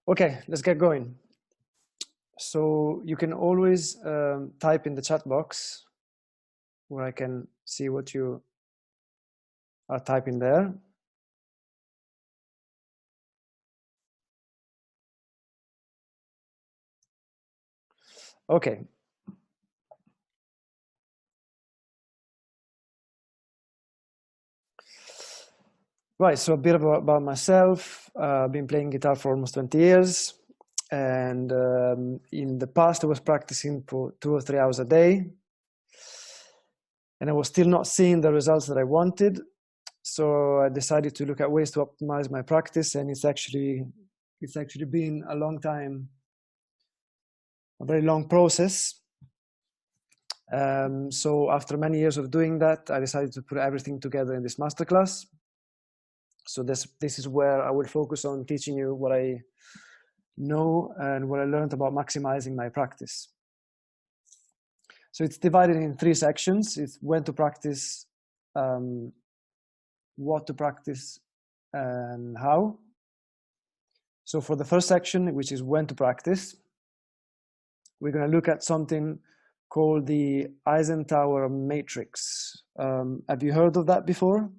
Okay, let's get going. So you can always type in the chat box where I can see what you are typing there. Okay. Right, so a bit about myself. I've been playing guitar for almost 20 years. And in the past, I was practicing for 2 or 3 hours a day. And I was still not seeing the results that I wanted. So I decided to look at ways to optimize my practice. And it's actually been a long time, a very long process. So after many years of doing that, I decided to put everything together in this masterclass. So this is where I will focus on teaching you what I know and what I learned about maximizing my practice. So it's divided in 3 sections. It's when to practice, what to practice, and how. So for the first section, which is when to practice, we're going to look at something called the Eisenhower matrix. Have you heard of that before?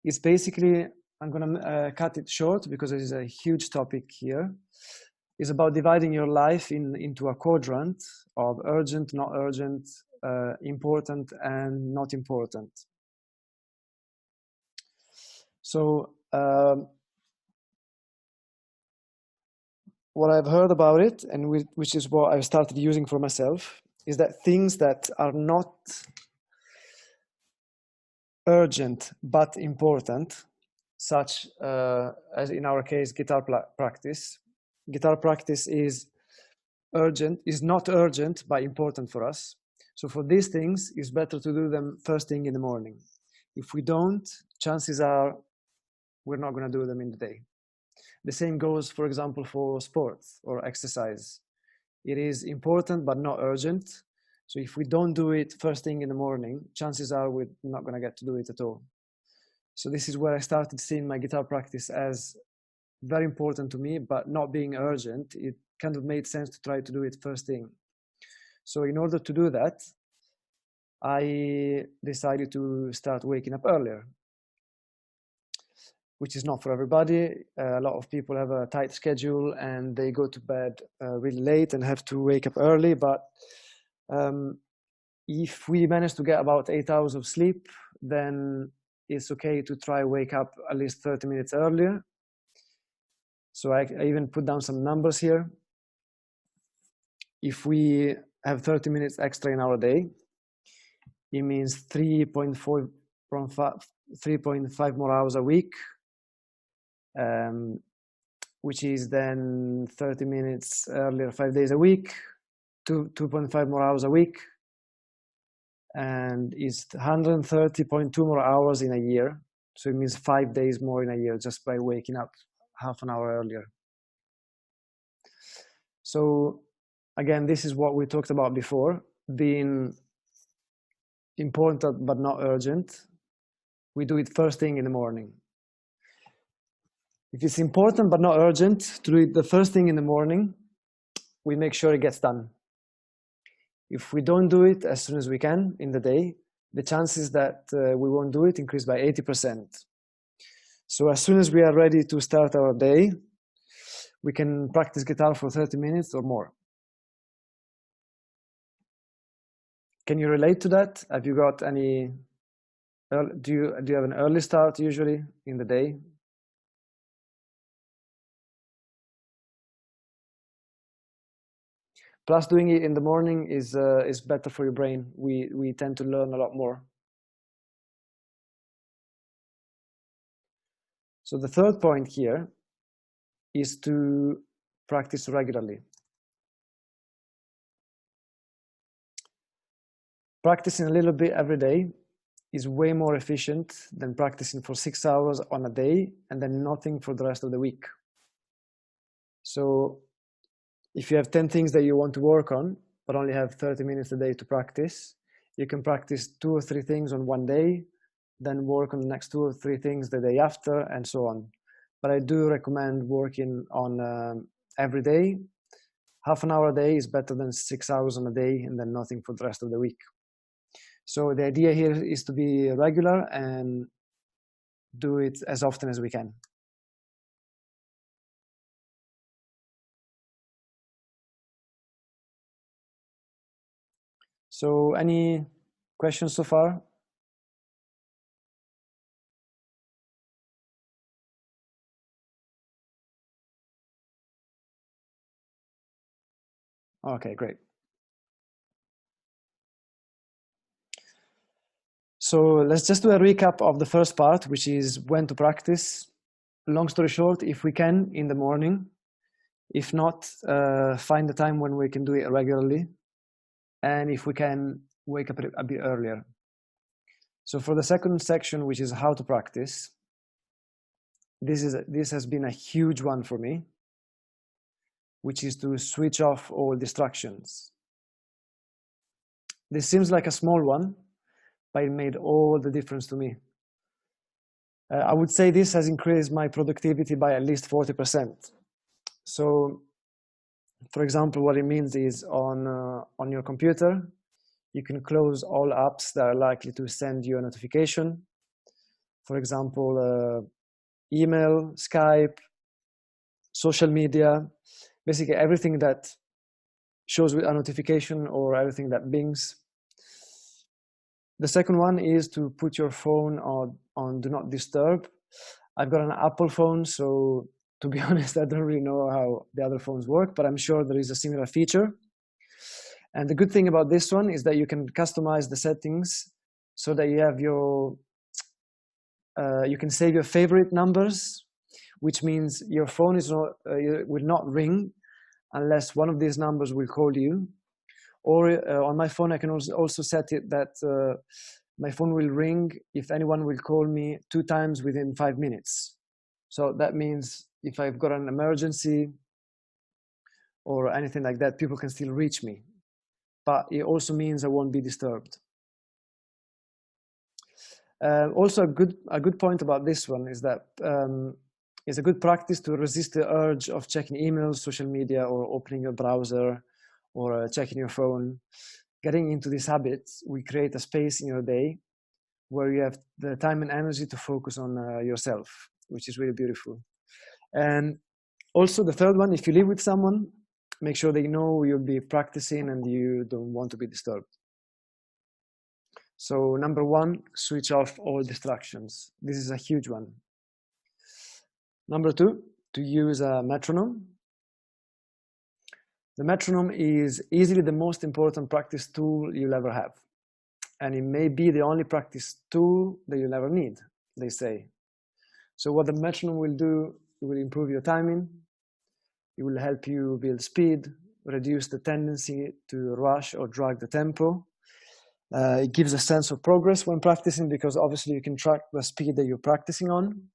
It's basically, I'm going to cut it short because it is a huge topic here. It's about dividing your life into a quadrant of urgent, not urgent, important, and not important. So what I've heard about it, and which is what I've started using for myself, is that things that are not urgent but important, such as in our case guitar practice. Guitar practice is not urgent but important for us. So for these things, it's better to do them first thing in the morning. If we don't, chances are we're not going to do them in the day. The same goes, for example, for sports or exercise. It is important but not urgent. So if we don't do it first thing in the morning, chances are we're not going to get to do it at all. So this is where I started seeing my guitar practice as very important to me, but not being urgent. It kind of made sense to try to do it first thing. So in order to do that, I decided to start waking up earlier, which is not for everybody. A lot of people have a tight schedule and they go to bed really late and have to wake up early. But if we manage to get about 8 hours of sleep, then it's okay to try wake up at least 30 minutes earlier. So I even put down some numbers here. If we have 30 minutes extra in our day, it means 3.5 more hours a week, which is then 30 minutes earlier, 5 days a week, 2.5 more hours a week, and is 130.2 more hours in a year. So it means 5 days more in a year just by waking up half an hour earlier. So again, this is what we talked about before, being important but not urgent. We do it first thing in the morning. If it's important but not urgent to do it the first thing in the morning, we make sure it gets done. If we don't do it as soon as we can in the day, the chances that we won't do it increase by 80%. So as soon as we are ready to start our day, we can practice guitar for 30 minutes or more. Can you relate to that? Have you got any, do you have an early start usually in the day? Plus doing it in the morning is better for your brain. We tend to learn a lot more. So the third point here is to practice regularly. Practicing a little bit every day is way more efficient than practicing for 6 hours on a day and then nothing for the rest of the week. So if you have 10 things that you want to work on, but only have 30 minutes a day to practice, you can practice 2 or 3 things on one day, then work on the next 2 or 3 things the day after, and so on. but I do recommend working on every day. Half an hour a day is better than 6 hours on a day and then nothing for the rest of the week. So the idea here is to be regular and do it as often as we can. So any questions so far? Okay, great. So let's just do a recap of the first part, which is when to practice. Long story short, if we can, in the morning. If not, find the time when we can do it regularly. And if we can, wake up a bit earlier. So for the second section, which is how to practice, this has been a huge one for me, which is to switch off all distractions. This seems like a small one, but it made all the difference to me. I would say this has increased my productivity by at least 40%. So, for example, what it means is on your computer, you can close all apps that are likely to send you a notification. For example, email, Skype, social media, basically everything that shows with a notification or everything that bings. The second one is to put your phone on do not disturb. I've got an Apple phone, so to be honest, I don't really know how the other phones work, but I'm sure there is a similar feature. And the good thing about this one is that you can customize the settings so that you have your, you can save your favorite numbers, which means your phone is not, will not ring unless one of these numbers will call you. Or on my phone, I can also set it that my phone will ring if anyone will call me 2 times within 5 minutes. So that means if I've got an emergency or anything like that, people can still reach me. But it also means I won't be disturbed. Also, a good point about this one is that it's a good practice to resist the urge of checking emails, social media, or opening your browser, or checking your phone. Getting into these habits, we create a space in your day where you have the time and energy to focus on yourself, which is really beautiful. And also the third one, if you live with someone, make sure they know you'll be practicing and you don't want to be disturbed. So number 1, switch off all distractions. This is a huge one. Number 2, to use a metronome. The metronome is easily the most important practice tool you'll ever have. And it may be the only practice tool that you'll ever need, they say. So what the metronome will do, it will improve your timing. It will help you build speed, reduce the tendency to rush or drag the tempo. It gives a sense of progress when practicing because obviously you can track the speed that you're practicing on.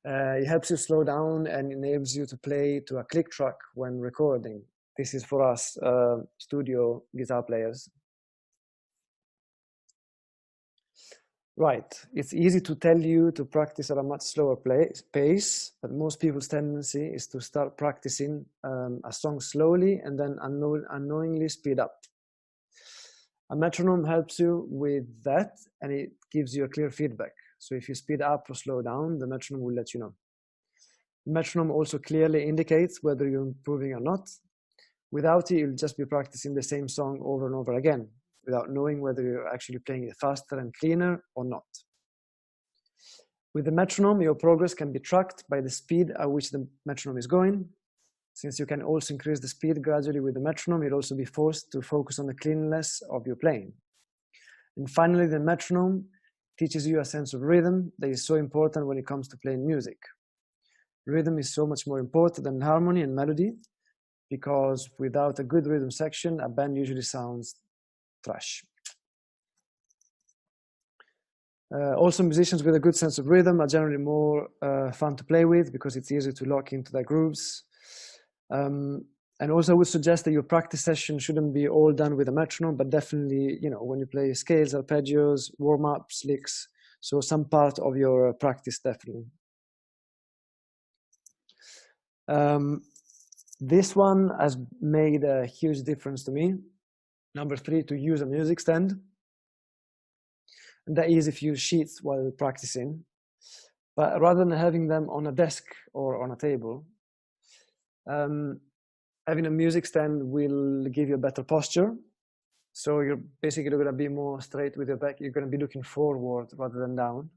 It helps you slow down and enables you to play to a click track when recording. This is for us studio guitar players. Right, it's easy to tell you to practice at a much slower pace, but most people's tendency is to start practicing a song slowly and then unknowingly speed up. A metronome helps you with that and it gives you a clear feedback. So if you speed up or slow down, the metronome will let you know. The metronome also clearly indicates whether you're improving or not. Without it, you'll just be practicing the same song over and over again, without knowing whether you're actually playing it faster and cleaner or not. With the metronome, your progress can be tracked by the speed at which the metronome is going. Since you can also increase the speed gradually with the metronome, you'll also be forced to focus on the cleanliness of your playing. And finally, the metronome teaches you a sense of rhythm that is so important when it comes to playing music. Rhythm is so much more important than harmony and melody, because without a good rhythm section, a band usually sounds trash. Also, musicians with a good sense of rhythm are generally more fun to play with because it's easier to lock into their grooves. And also I would suggest that your practice session shouldn't be all done with a metronome, but definitely, you know, when you play scales, arpeggios, warm-ups, licks, so some part of your practice definitely. This one has made a huge difference to me. Number 3, to use a music stand. And that is if you use sheets while practicing. But rather than having them on a desk or on a table, having a music stand will give you a better posture. So you're basically going to be more straight with your back. You're going to be looking forward rather than down.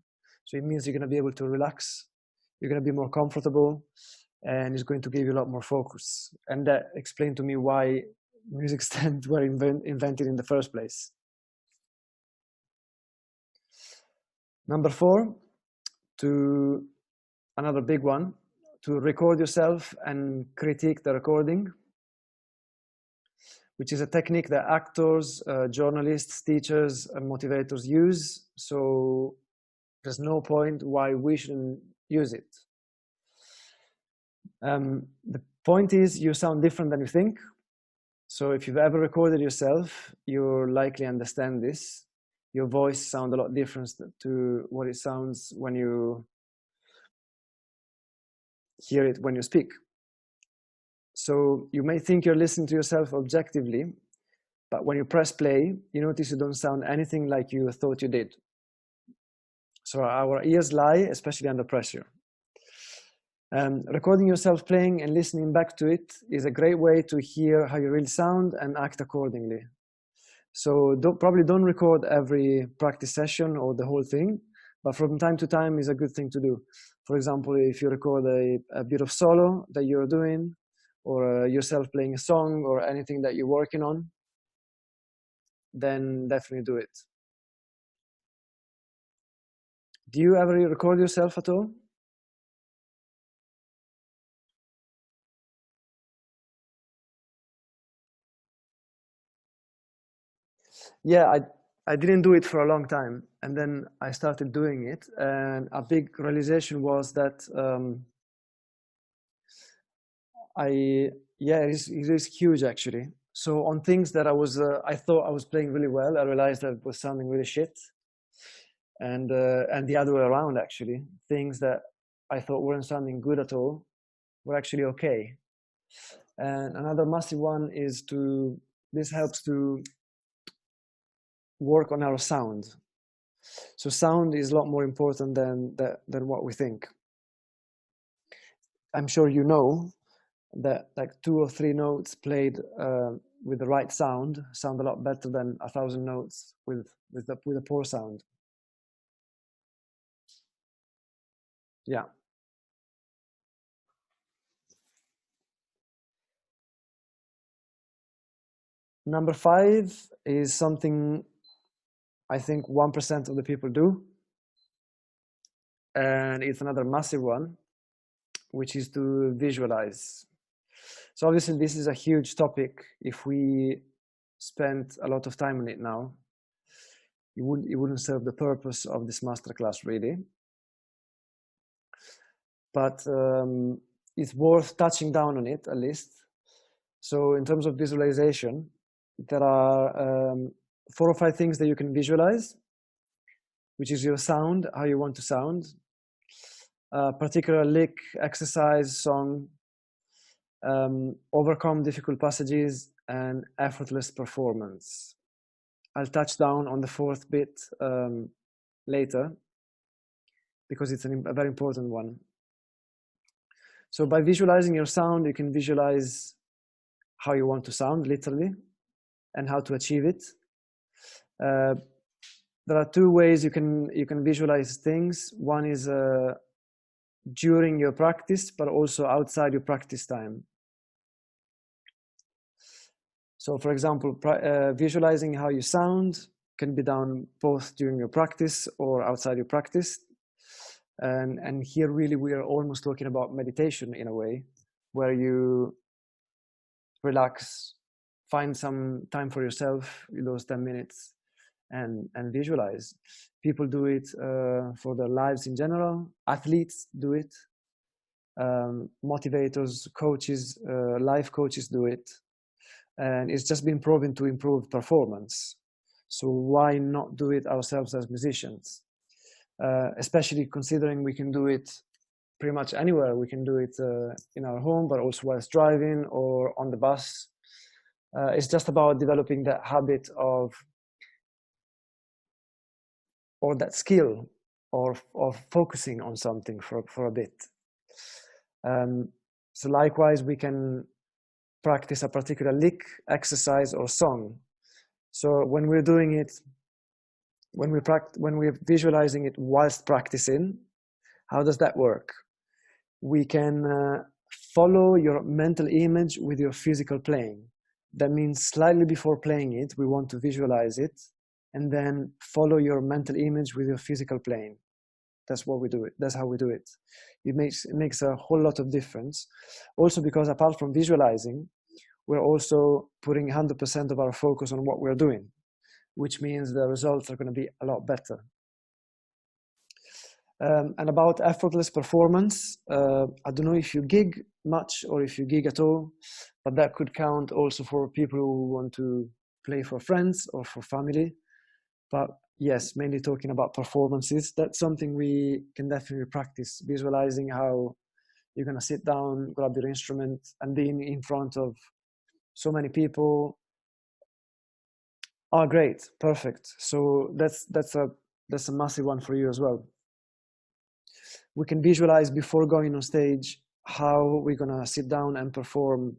So it means you're going to be able to relax. You're going to be more comfortable, and it's going to give you a lot more focus. And that explained to me why music stands were invented in the first place. Number 4, another big one, to record yourself and critique the recording, which is a technique that actors, journalists, teachers, and motivators use. So there's no point why we shouldn't use it. The point is, you sound different than you think. So if you've ever recorded yourself, you'll likely understand this. Your voice sounds a lot different to what it sounds when you hear it when you speak. So you may think you're listening to yourself objectively, but when you press play, you notice you don't sound anything like you thought you did. So our ears lie, especially under pressure. Recording yourself playing and listening back to it is a great way to hear how you really sound and act accordingly. So probably don't record every practice session or the whole thing, but from time to time is a good thing to do. For example, if you record a bit of solo that you're doing, or yourself playing a song or anything that you're working on, then definitely do it. Do you ever record yourself at all? Yeah, I didn't do it for a long time, and then I started doing it, and a big realization was that it is huge actually. So on things that I thought I was playing really well, I realized that it was sounding really shit, and the other way around actually. Things that I thought weren't sounding good at all were actually okay. And another massive one is this helps to work on our sound. So sound is a lot more important than what we think. I'm sure you know that like 2 or 3 notes played with the right sound a lot better than 1,000 notes with a poor sound. Yeah. Number 5 is something I think 1% of the people do, and it's another massive one, which is to visualize. So obviously this is a huge topic. If we spent a lot of time on it now, it wouldn't serve the purpose of this masterclass really. But it's worth touching down on it at least. So in terms of visualization, there are 4 or 5 things that you can visualize, which is your sound, how you want to sound, particular lick, exercise, song, overcome difficult passages, and effortless performance. I'll touch down on the 4th bit later, because it's a very important one. So by visualizing your sound, you can visualize how you want to sound, literally, and how to achieve it. There are 2 ways you can visualize things. One is during your practice, but also outside your practice time. So for example, visualizing how you sound can be done both during your practice or outside your practice. And here really we are almost talking about meditation in a way, where you relax, find some time for yourself in those 10 minutes and visualize. People do it for their lives in general. Athletes do it. Motivators, coaches, life coaches do it. And it's just been proven to improve performance. So why not do it ourselves as musicians? Especially considering we can do it pretty much anywhere. We can do it in our home, but also whilst driving or on the bus. It's just about developing that habit of, or that skill of focusing on something for a bit. So likewise, we can practice a particular lick, exercise, or song. So when we're doing it, when we're visualizing it whilst practicing, how does that work? We can follow your mental image with your physical playing. That means slightly before playing it, we want to visualize it, and then follow your mental image with your physical playing. That's what we do it. That's how we do it. It makes a whole lot of difference. Also because apart from visualizing, we're also putting 100% of our focus on what we're doing, which means the results are going to be a lot better. And about effortless performance, I don't know if you gig much or if you gig at all, but that could count also for people who want to play for friends or for family. But yes, mainly talking about performances. That's something we can definitely practice, visualizing how you're going to sit down, grab your instrument, and being in front of so many people. Oh, great, perfect. So that's a massive one for you as well. We can visualize before going on stage how we're going to sit down and perform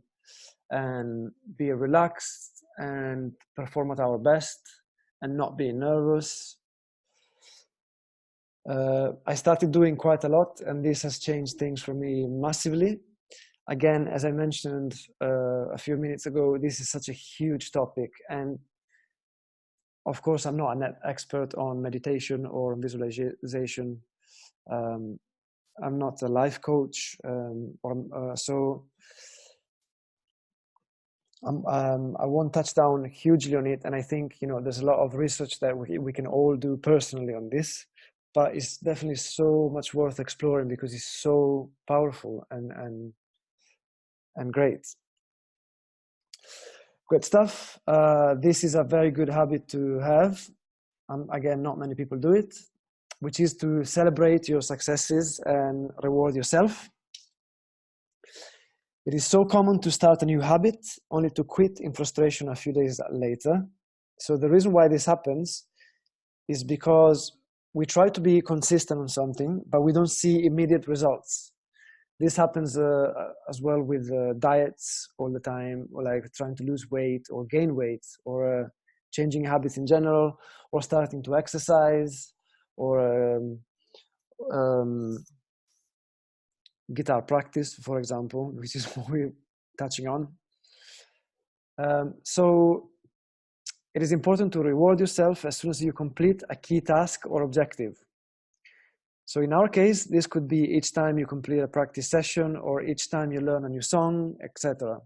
and be relaxed and perform at our best and not being nervous. I started doing quite a lot, and this has changed things for me massively. Again, as I mentioned a few minutes ago, this is such a huge topic, and of course I'm not an expert on meditation or visualization. I'm not a life coach, so I won't touch down hugely on it. And I think, you know, there's a lot of research that we can all do personally on this, but it's definitely so much worth exploring because it's so powerful and great. Great stuff. This is a very good habit to have. Again, not many people do it, which is to celebrate your successes and reward yourself. It is so common to start a new habit only to quit in frustration a few days later. So the reason why this happens is because we try to be consistent on something, but we don't see immediate results. This happens as well with diets all the time, or like trying to lose weight or gain weight, or changing habits in general, or starting to exercise, or guitar practice, for example, which is what we're touching on. So it is important to reward yourself as soon as you complete a key task or objective. So in our case, this could be each time you complete a practice session or each time you learn a new song, etc.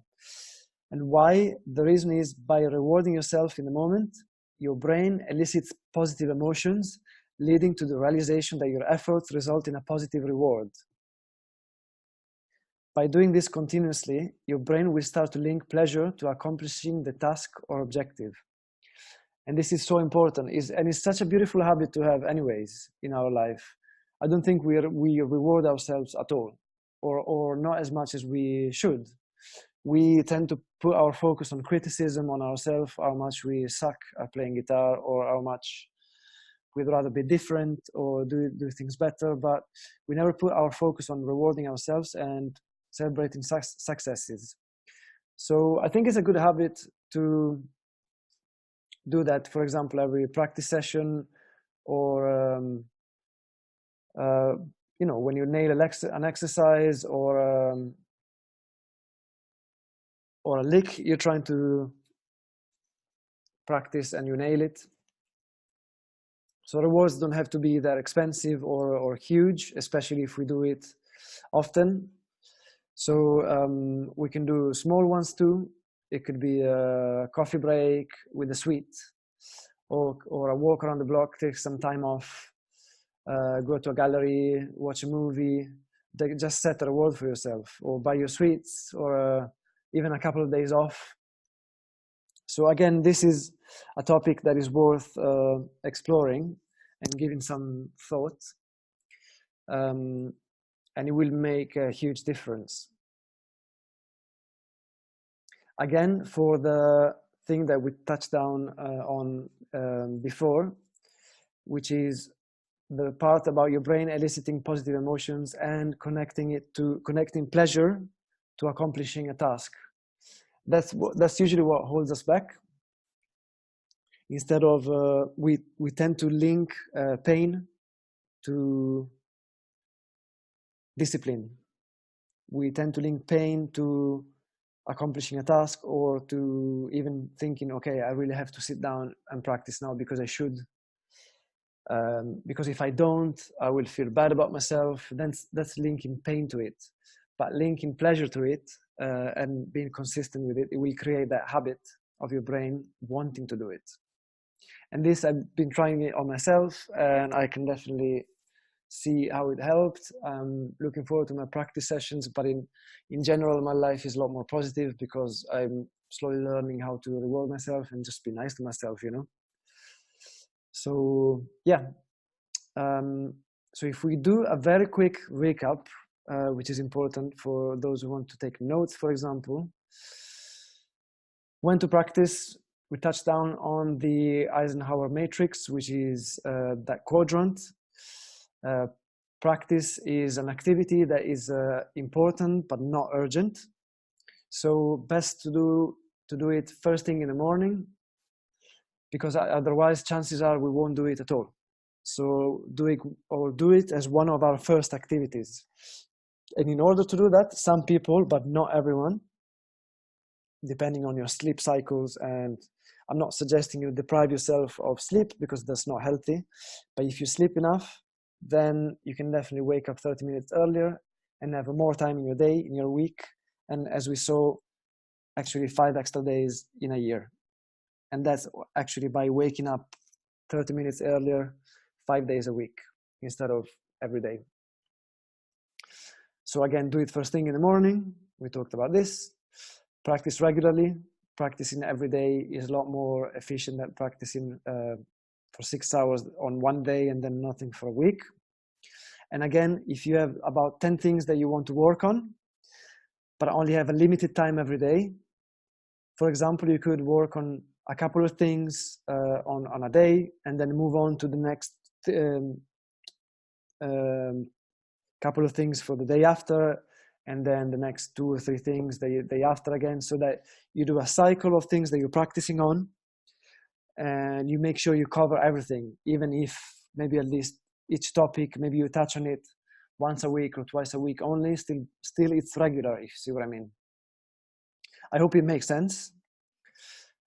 And why? The reason is by rewarding yourself in the moment, your brain elicits positive emotions, leading to the realization that your efforts result in a positive reward. By doing this continuously, your brain will start to link pleasure to accomplishing the task or objective. And this is so important, and it's such a beautiful habit to have anyways in our life. I don't think we reward ourselves at all, or not as much as we should. We tend to put our focus on criticism on ourselves, how much we suck at playing guitar, or how much we'd rather be different or do things better, but we never put our focus on rewarding ourselves and celebrating successes. So I think it's a good habit to do that, for example, every practice session, or you know, when you nail an exercise or a lick you're trying to practice and you nail it. So rewards don't have to be that expensive or huge, especially if we do it often. So we can do small ones too. It could be a coffee break with a sweet, or a walk around the block, take some time off, go to a gallery, watch a movie. Just set a reward for yourself, or buy your sweets, or even a couple of days off. So again, this is a topic that is worth exploring and giving some thought. and it will make a huge difference. Again, for the thing that we touched on before, which is the part about your brain eliciting positive emotions and connecting pleasure to accomplishing a task. That's usually what holds us back. Instead of we tend to link pain to discipline. We tend to link pain to accomplishing a task, or to even thinking, okay, I really have to sit down and practice now because I should. Because if I don't, I will feel bad about myself. Then that's linking pain to it. But linking pleasure to it and being consistent with it, it will create that habit of your brain wanting to do it. And this, I've been trying it on myself, and I can definitely see how it helped. I'm looking forward to my practice sessions, but in general, my life is a lot more positive because I'm slowly learning how to reward myself and just be nice to myself, you know? So, yeah. So if we do a very quick recap, which is important for those who want to take notes, for example, when to practice, we touched down on the Eisenhower matrix, which is that quadrant. Practice is an activity that is important but not urgent. So best to do it first thing in the morning, because otherwise chances are we won't do it at all. So do it as one of our first activities. And in order to do that, some people, but not everyone, depending on your sleep cycles, and I'm not suggesting you deprive yourself of sleep because that's not healthy, but if you sleep enough, then you can definitely wake up 30 minutes earlier and have more time in your day, in your week, and as we saw, actually 5 extra days in a year. And that's actually by waking up 30 minutes earlier, 5 days a week instead of every day. So again, do it first thing in the morning. We talked about this. Practice regularly. Practicing every day is a lot more efficient than practicing for 6 hours on one day and then nothing for a week. And again, if you have about 10 things that you want to work on, but only have a limited time every day, for example, you could work on a couple of things on a day and then move on to the next couple of things for the day after, and then the next 2 or 3 things the day after again, so that you do a cycle of things that you're practicing on, and you make sure you cover everything, even if maybe at least each topic, maybe you touch on it once a week or twice a week only, still it's regular, if you see what I mean. I hope it makes sense.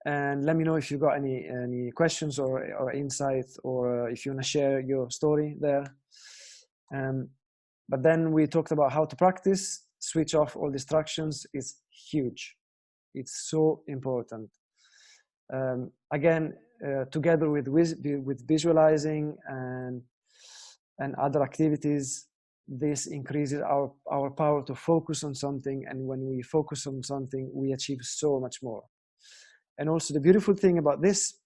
And let me know if you got any questions or insights, or if you want to share your story there. But then we talked about how to practice. Switch off all distractions is huge. It's so important. Again, together with visualizing and other activities, this increases our power to focus on something. And when we focus on something, we achieve so much more. And also the beautiful thing about this,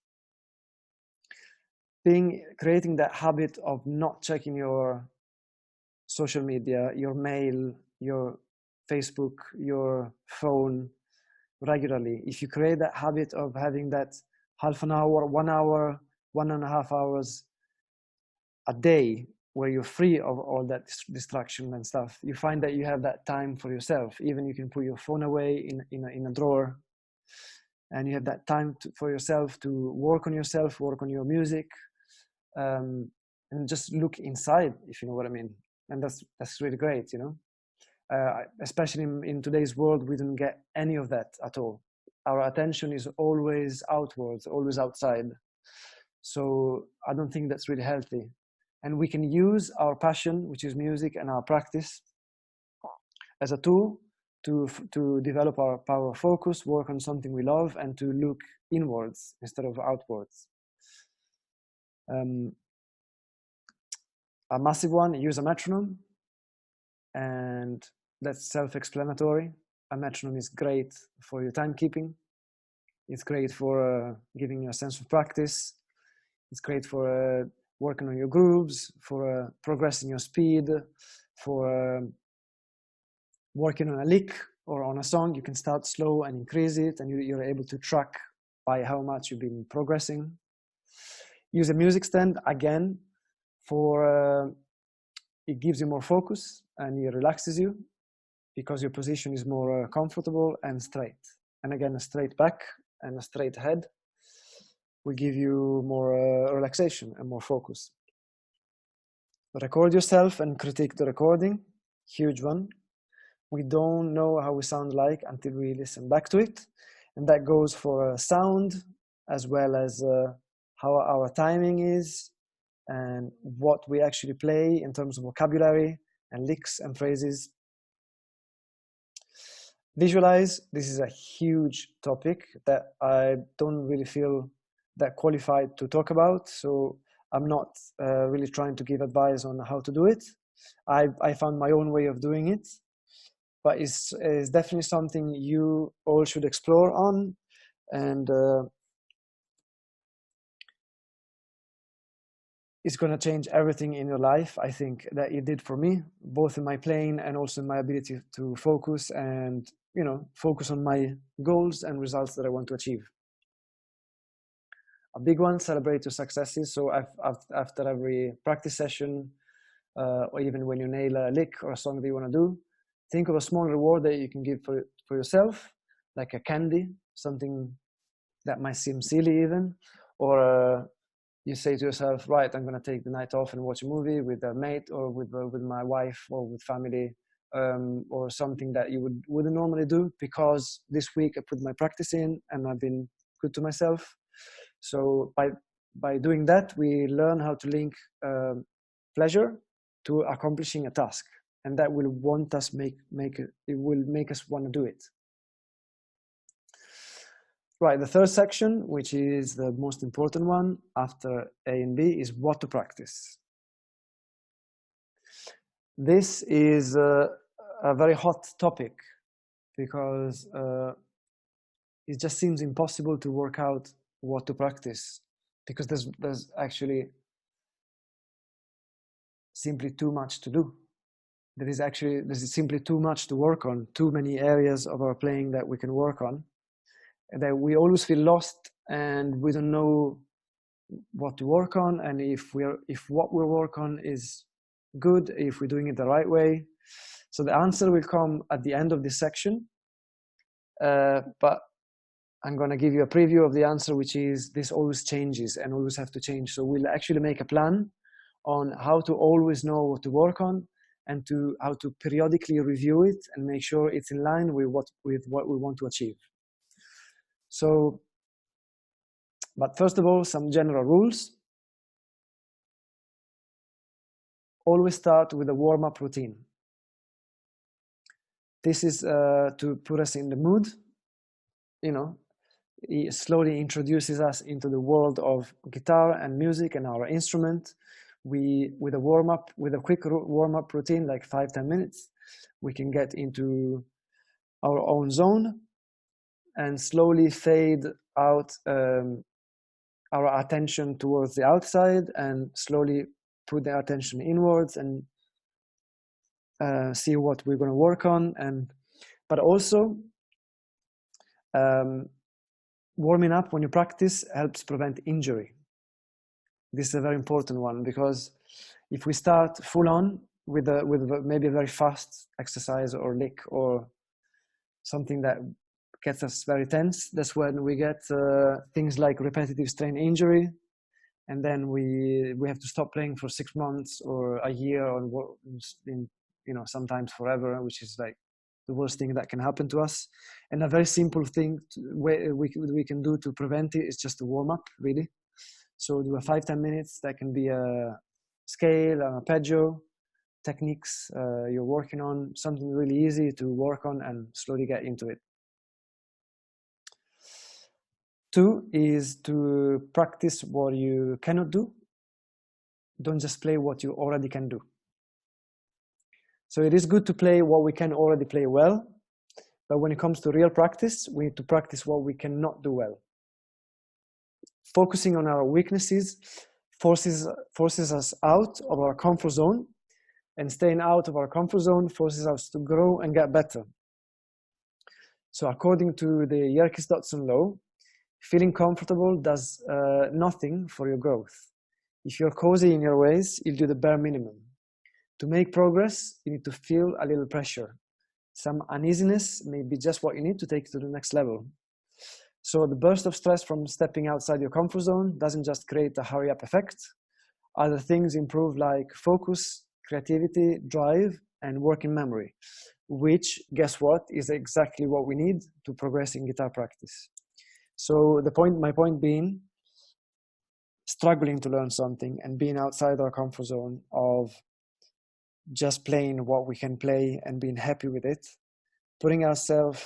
creating that habit of not checking your social media, your mail, your Facebook, your phone regularly. If you create that habit of having that half an hour, 1 hour, 1.5 hours a day where you're free of all that distraction and stuff, you find that you have that time for yourself. Even you can put your phone away in a drawer, and you have that time for yourself to work on yourself, work on your music, and just look inside, if you know what I mean. And that's really great, you know. Especially in today's world, we don't get any of that at all. Our attention is always outwards, always outside. So I don't think that's really healthy. And we can use our passion, which is music, and our practice as a tool to develop our power of focus, work on something we love, and to look inwards instead of outwards. A massive one, use a metronome, and that's self-explanatory. A metronome is great for your timekeeping. It's great for giving you a sense of practice. It's great for working on your grooves, for progressing your speed, for working on a lick or on a song, you can start slow and increase it, and you're able to track by how much you've been progressing. Use a music stand again for it gives you more focus and it relaxes you because your position is more comfortable and straight. And again, a straight back and a straight head will give you more relaxation and more focus. Record yourself and critique the recording, huge one. We don't know how we sound like until we listen back to it. And that goes for sound as well as how our timing is and what we actually play in terms of vocabulary and licks and phrases. Visualize. This is a huge topic that I don't really feel that qualified to talk about. So I'm not really trying to give advice on how to do it. I found my own way of doing it, but it's definitely something you all should explore on, and it's going to change everything in your life. I think that it did for me, both in my playing and also in my ability to focus and, you know, focus on my goals and results that I want to achieve. A big one, celebrate your successes. So after every practice session, or even when you nail a lick or a song that you want to do, think of a small reward that you can give for yourself, like a candy, something that might seem silly even, or you say to yourself, right, I'm going to take the night off and watch a movie with a mate or with my wife or with family, or something that you wouldn't normally do because this week I put my practice in and I've been good to myself. So by doing that, we learn how to link pleasure to accomplishing a task, and that will want us it will make us want to do it. Right, the third section, which is the most important one after A and B, is what to practice. This is a very hot topic because it just seems impossible to work out what to practice because there's actually simply too much to do. There's simply too much to work on, too many areas of our playing that we can work on. That we always feel lost and we don't know what to work on, and if what we work on is good, if we're doing it the right way. So the answer will come at the end of this section, but I'm going to give you a preview of the answer, which is this always changes and always have to change. So we'll actually make a plan on how to always know what to work on and how to periodically review it and make sure it's in line with what we want to achieve. So, but first of all, some general rules. Always start with a warm-up routine. This is to put us in the mood, you know, it slowly introduces us into the world of guitar and music and our instrument. With a quick warm-up routine, like 5-10 minutes, we can get into our own zone and slowly fade out our attention towards the outside and slowly put the attention inwards and see what we're going to work on. But also warming up when you practice helps prevent injury. This is a very important one, because if we start full on with maybe a very fast exercise or lick or something that gets us very tense, that's when we get things like repetitive strain injury, and then we have to stop playing for 6 months or a year, or sometimes forever, which is like the worst thing that can happen to us. And a very simple thing we can do to prevent it is just a warm up, really. So do a 5-10 minutes. That can be a scale, an arpeggio, techniques you're working on, something really easy to work on and slowly get into it. 2 is to practice what you cannot do. Don't just play what you already can do. So it is good to play what we can already play well, but when it comes to real practice, we need to practice what we cannot do well. Focusing on our weaknesses forces us out of our comfort zone, and staying out of our comfort zone forces us to grow and get better. So according to the Yerkes-Dodson law, feeling comfortable does nothing for your growth. If you're cozy in your ways, you'll do the bare minimum. To make progress, you need to feel a little pressure. Some uneasiness may be just what you need to take it to the next level. So the burst of stress from stepping outside your comfort zone doesn't just create a hurry-up effect. Other things improve, like focus, creativity, drive, and working memory, which, guess what, is exactly what we need to progress in guitar practice. So my point being, struggling to learn something and being outside our comfort zone of just playing what we can play and being happy with it, putting ourselves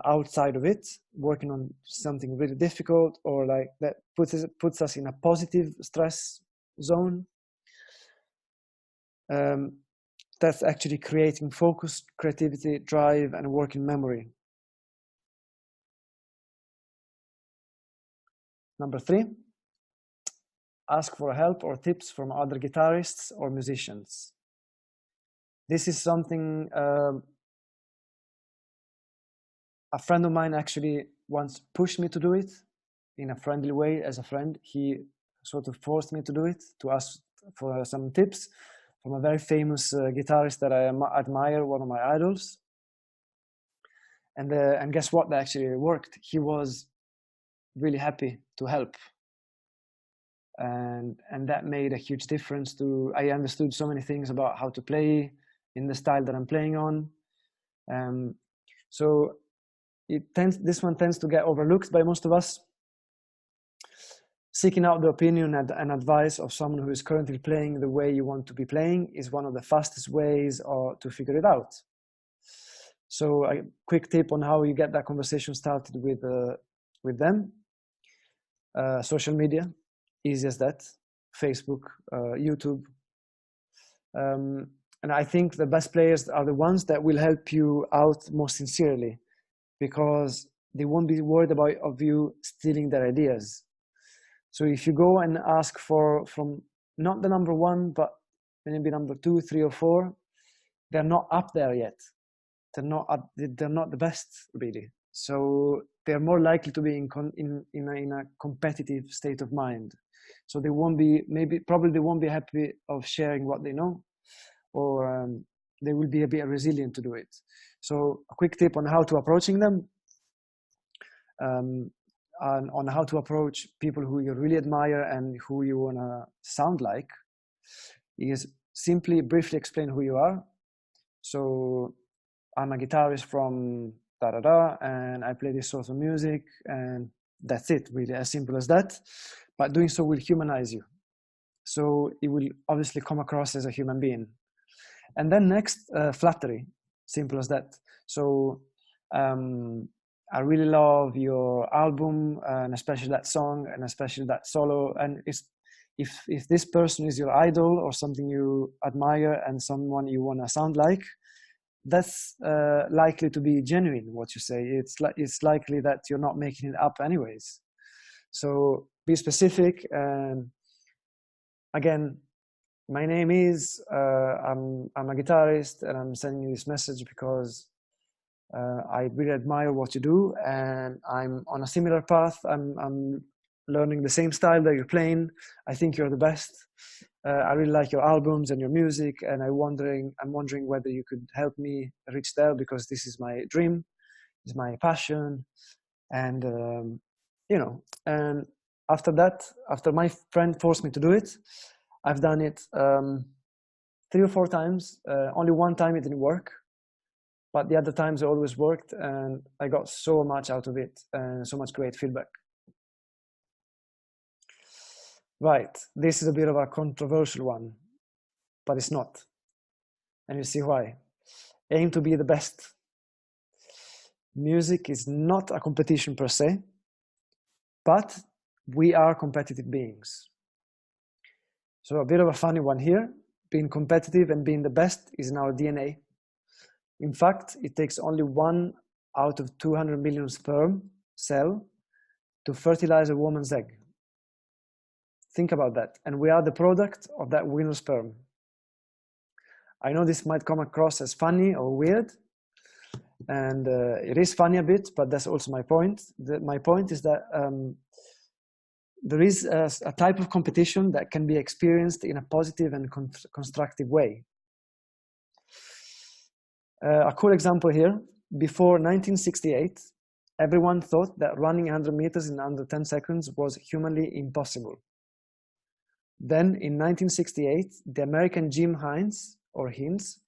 outside of it, working on something really difficult or like that puts us in a positive stress zone. That's actually creating focus, creativity, drive, and working memory. Number 3, ask for help or tips from other guitarists or musicians. This is something a friend of mine actually once pushed me to do it in a friendly way. As a friend, he sort of forced me to do it, to ask for some tips from a very famous guitarist that I admire, one of my idols. And guess what? That actually worked. He was really happy to help. And that made a huge difference to, I understood so many things about how to play in the style that I'm playing on. So this one tends to get overlooked by most of us. Seeking out the opinion and advice of someone who is currently playing the way you want to be playing is one of the fastest ways to figure it out. So a quick tip on how you get that conversation started with them. Social media, easy as that. Facebook, YouTube. And I think the best players are the ones that will help you out most sincerely, because they won't be worried of you stealing their ideas. So if you go and ask from not the number 1, but maybe number 2, 3, or 4, they're not up there yet. They're not the best, really. So they're more likely to be in a competitive state of mind. So they won't be, probably they won't be happy of sharing what they know, or they will be a bit resilient to do it. So a quick tip on how to approaching them. On how to approach people who you really admire and who you want to sound like is simply briefly explain who you are. So I'm a guitarist from da-da-da, and I play this sort of music, and that's it, really, as simple as that. But doing so will humanize you. So it will obviously come across as a human being. And then next, flattery, simple as that. So I really love your album, and especially that song, and especially that solo. And if this person is your idol or something you admire and someone you want to sound like, that's likely to be genuine, what you say. It's likely that you're not making it up anyways. So be specific. And again, my name is, I'm a guitarist, and I'm sending you this message because I really admire what you do, and I'm on a similar path. I'm learning the same style that you're playing. I think you're the best. I really like your albums and your music, and I'm wondering whether you could help me reach there, because this is my dream, is my passion. And and after that, after my friend forced me to do it, I've done it 3 or 4 times. Only one time it didn't work, but the other times it always worked, and I got so much out of it and so much great feedback. Right, this is a bit of a controversial one, but it's not. And you see why. Aim to be the best. Music is not a competition per se, but we are competitive beings. So a bit of a funny one here. Being competitive and being the best is in our DNA. In fact, it takes only 1 out of 200 million sperm cell to fertilize a woman's egg. Think about that. And we are the product of that winner sperm. I know this might come across as funny or weird, and it is funny a bit, but that's also my point. My point is that there is a type of competition that can be experienced in a positive and constructive way. A cool example here, before 1968, everyone thought that running 100 meters in under 10 seconds was humanly impossible. Then in 1968, the American Jim Hines, or Hines,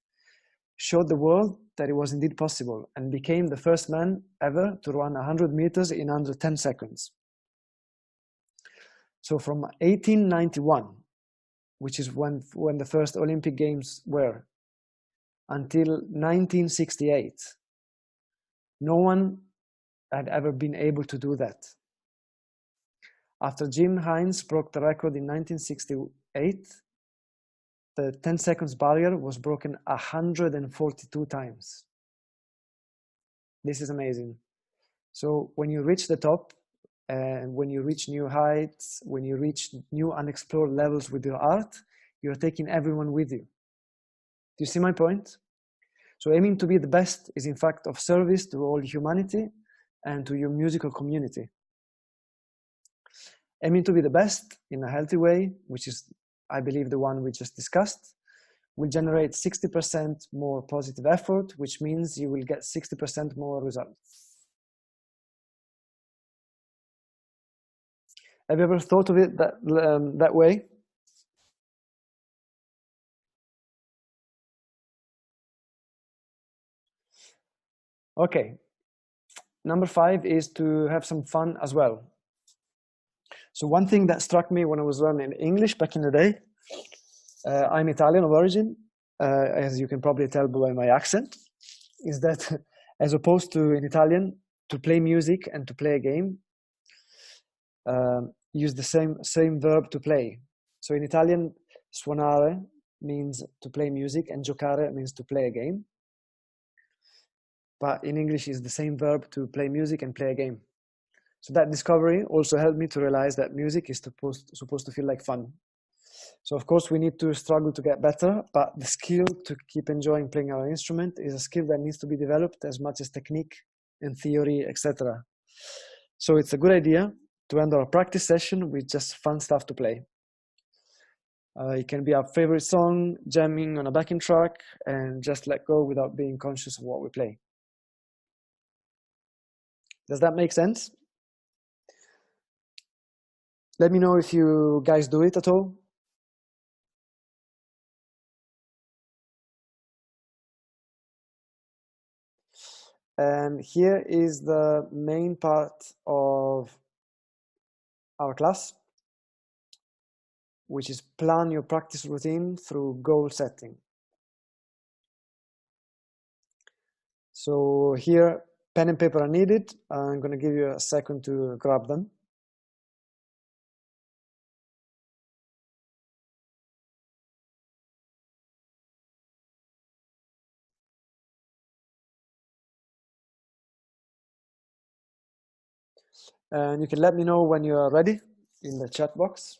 showed the world that it was indeed possible and became the first man ever to run 100 meters in under 10 seconds. So from 1891, which is when the first Olympic Games were, until 1968, no one had ever been able to do that. After Jim Hines broke the record in 1968, the 10 seconds barrier was broken 142 times. This is amazing. So when you reach the top, and when you reach new heights, when you reach new unexplored levels with your art, you're taking everyone with you. Do you see my point? So aiming to be the best is in fact of service to all humanity and to your musical community. Aiming to be the best in a healthy way, which is, I believe, the one we just discussed, will generate 60% more positive effort, which means you will get 60% more results. Have you ever thought of it that way? Okay. Number 5 is to have some fun as well. So one thing that struck me when I was learning English back in the day, I'm Italian of origin, as you can probably tell by my accent, is that as opposed to in Italian, to play music and to play a game, use the same verb to play. So in Italian, suonare means to play music and giocare means to play a game. But in English is the same verb to play music and play a game. So that discovery also helped me to realize that music is supposed to feel like fun. So of course we need to struggle to get better, but the skill to keep enjoying playing our instrument is a skill that needs to be developed as much as technique and theory, etc. So it's a good idea to end our practice session with just fun stuff to play. It can be our favorite song, jamming on a backing track, and just let go without being conscious of what we play. Does that make sense? Let me know if you guys do it at all. And here is the main part of our class, which is plan your practice routine through goal setting. So here, pen and paper are needed. I'm going to give you a second to grab them. And you can let me know when you are ready in the chat box.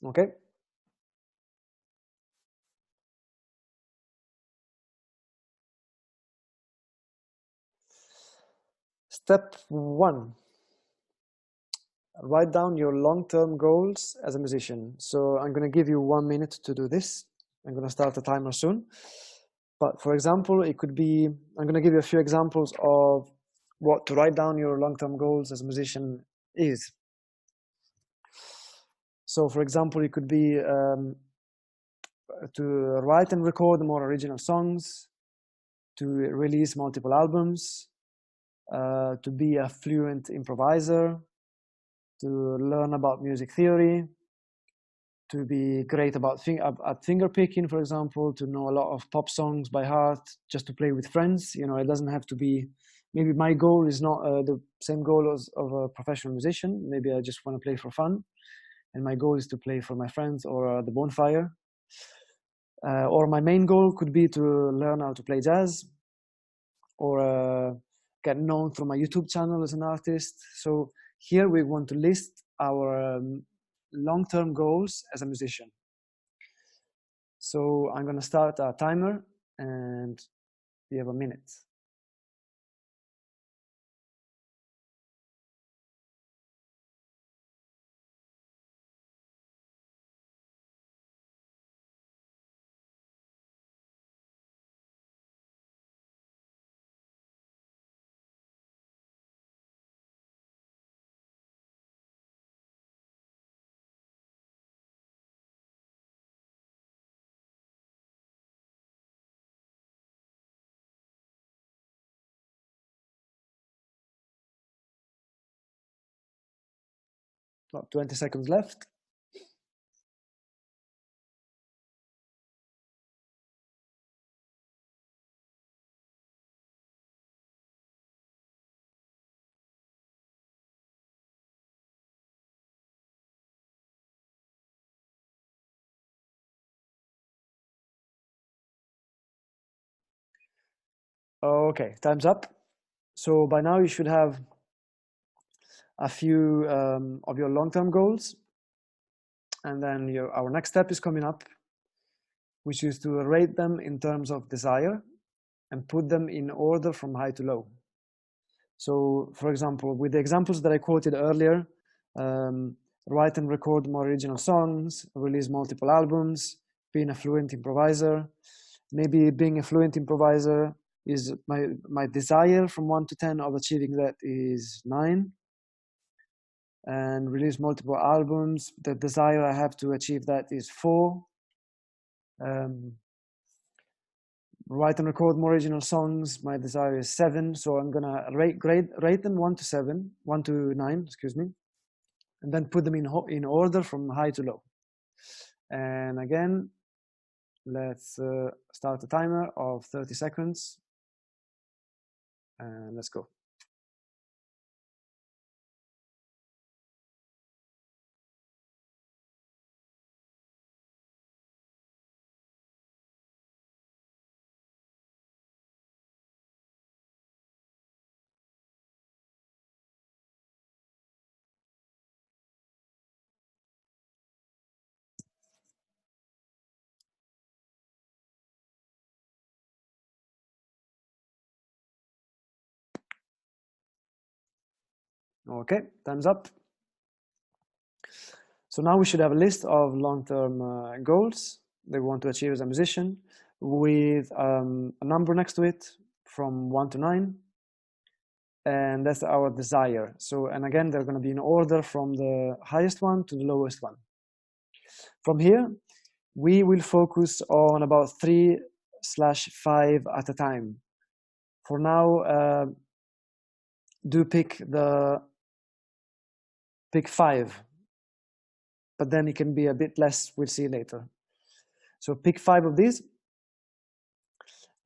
Okay. Step 1. Write down your long-term goals as a musician. So I'm going to give you 1 minute to do this. I'm going to start the timer soon. But for example, it could be, I'm going to give you a few examples of what to write down your long-term goals as a musician is. So for example, it could be to write and record more original songs, to release multiple albums, to be a fluent improviser, to learn about music theory, to be great at finger picking, for example, to know a lot of pop songs by heart, just to play with friends. You know, it doesn't have to be maybe my goal is not the same goal as of a professional musician. Maybe I just want to play for fun, and my goal is to play for my friends or the bonfire. Or my main goal could be to learn how to play jazz, or get known through my YouTube channel as an artist. So here we want to list our long-term goals as a musician. So I'm going to start a timer, and you have a minute. About 20 seconds left. Okay, time's up. So by now you should have a few of your long-term goals. And then our next step is coming up, which is to rate them in terms of desire and put them in order from high to low. So, for example, with the examples that I quoted earlier, write and record more original songs, release multiple albums, being a fluent improviser. Maybe being a fluent improviser is my desire from 1 to 10 of achieving that is 9. And release multiple albums, the desire I have to achieve that is 4. Write and record more original songs, my desire is 7. So I'm gonna rate them 1 to 9, excuse me, and then put them in order from high to low. And again, let's start a timer of 30 seconds, and let's go. Okay, time's up. So now we should have a list of long-term goals that we want to achieve as a musician with a number next to it from 1 to 9. And that's our desire. So, and again, they're going to be in order from the highest one to the lowest one. From here, we will focus on about 3/5 at a time. For now, do pick 5, but then it can be a bit less. We'll see later. So pick 5 of these,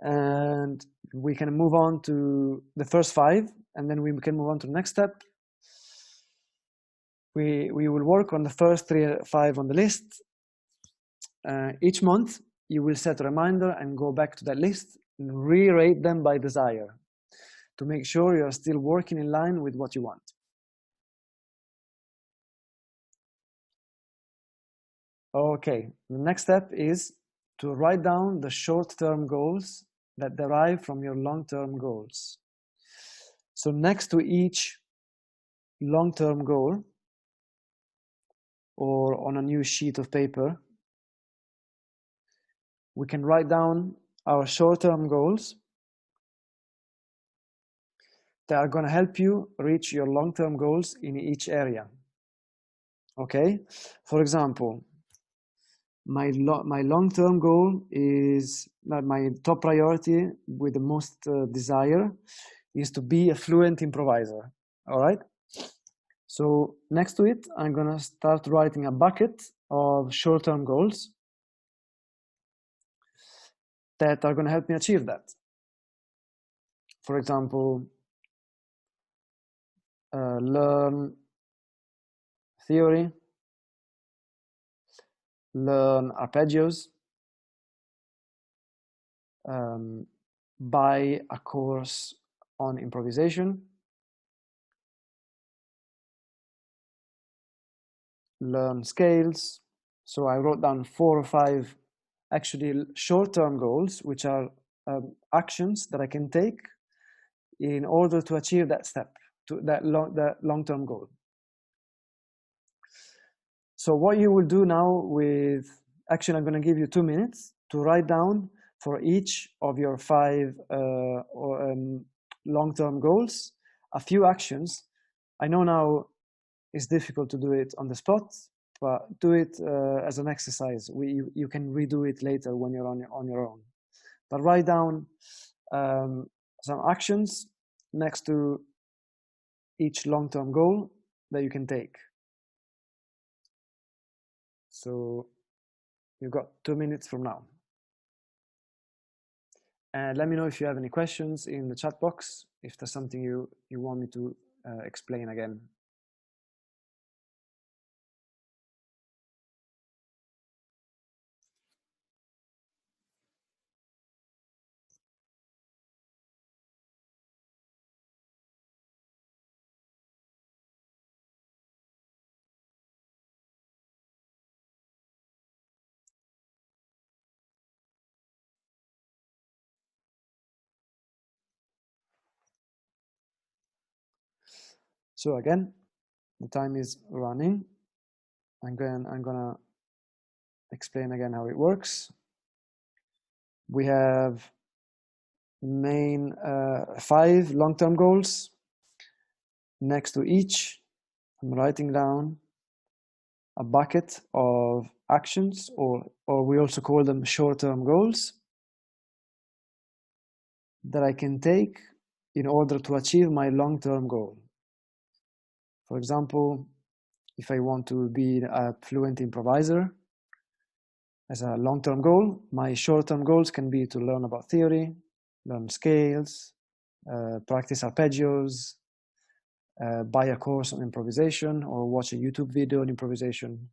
and we can move on to the first 5, and then we can move on to the next step. We will work on the first 5 on the list. Each month, you will set a reminder and go back to that list and re-rate them by desire to make sure you're still working in line with what you want. Okay, the next step is to write down the short-term goals that derive from your long-term goals. So next to each long-term goal, or on a new sheet of paper, we can write down our short-term goals that are going to help you reach your long-term goals in each area. Okay, for example, my long-term goal is my top priority with the most desire is to be a fluent improviser. All right, so next to it, I'm going to start writing a bucket of short-term goals that are going to help me achieve that. For example, learn theory, learn arpeggios, buy a course on improvisation, learn scales. So I wrote down 4 or 5 actually short-term goals, which are actions that I can take in order to achieve that step, to that long-term goal. So what you will do now with, actually I'm going to give you 2 minutes to write down for each of your 5 long-term goals a few actions. I know now it's difficult to do it on the spot, but do it as an exercise. You can redo it later when you're on your own. But write down some actions next to each long-term goal that you can take. So you've got 2 minutes from now. And let me know if you have any questions in the chat box, if there's something you want me to explain again. So again, the time is running. I'm gonna explain again how it works. We have main 5 long-term goals. Next to each, I'm writing down a bucket of actions, or we also call them short-term goals, that I can take in order to achieve my long-term goal. For example, if I want to be a fluent improviser as a long-term goal, my short-term goals can be to learn about theory, learn scales, practice arpeggios, buy a course on improvisation, or watch a YouTube video on improvisation.